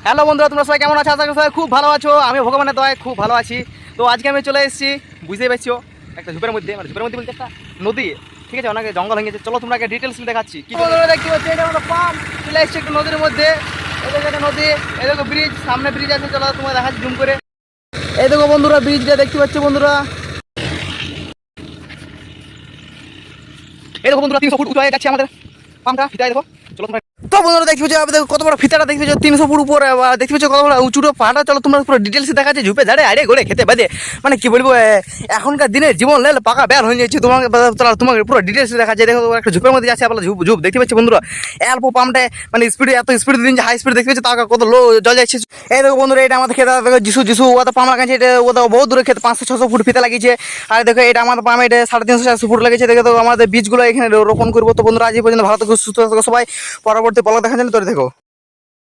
Hello বন্ধুরা, তোমরা সবাই কেমন আছো? আশা করি সবাই খুব ভালো আছো। আমি ভগবানের দয়ায় খুব ভালো আছি। তো আজকে আমি চলে এসেছি, বুঝতেই পারছো, একটা ঝুপের মধ্যে, মানে ঝুপের মধ্যে বলতে একটা নদী, ঠিক আছে, অনেক জঙ্গল হয়ে গেছে। চলো তোমাকে ডিটেলস দেখাচ্ছি। কি বন্ধুরা দেখতে পাচ্ছি, এটা আমরা পাম্প চলে এসেছি একটু নদীর মধ্যে। এদিকে একটা নদী, এদিকে ব্রিজ, সামনে ব্রিজ আছে, চলো তোমাকে দেখাচ্ছি জুম করে। এই দেখো বন্ধুরা, ব্রিজটা দেখতে পাচ্ছ বন্ধুরা। এই দেখো বন্ধুরা, 300 ফুট উঁচু হয়ে যাচ্ছে আমাদের পাম্পটা, ফিতায় দেখো। চলো তোমরা তো বন্ধুরা দেখতে পাচ্ছ, দেখো কত বড় ফিতাটা দেখতে পাচ্ছ, 300 ফুট উপরে দেখতে পাচ্ছ, কত বড় উঁচুটো পাটা। চলো তোমরা পুরো ডিটেলস দেখাচ্ছে ঝুপে ঝাড়ে আড়ে ঘুরে খেতে বাদে, মানে কি বলবো, এখনকার দিনে জীবন লেল পাকা বের হয়ে যাচ্ছে। তোমাকে তোমাকে পুরো ডিটেলস দেখাচ্ছে। দেখো একটা ঝুপের মধ্যে যাচ্ছে আপনার, ঝুপ ঝুপ দেখতে পাচ্ছি বন্ধুরা। অল্প পাম্পটা মানে স্পিডে, এত স্পিড দিন যে হাই স্পিড দেখতে পাচ্ছি, তার কত লো জল যাচ্ছে। এই দেখো বন্ধুরা, এটা আমাদের খেতে দেখো, যিশু যিশু ওটা পাম্প লাগাচ্ছে। এটা ওটা বহু দূরে খেতে, 500-600 ফুট ফিতে লাগিয়েছে। আর দেখো এটা আমাদের পাম্প, এটা 350-400 ফুট লাগিয়েছে। দেখো তো আমাদের বীজগুলো এখানে রোপণ করবো। তো বন্ধুরা আজ এই পর্যন্ত, ভালো থাকো, সুস্থ থাকো সবাই। পরবর্তী ব্লগ দেখার জন্য তোর দেখো।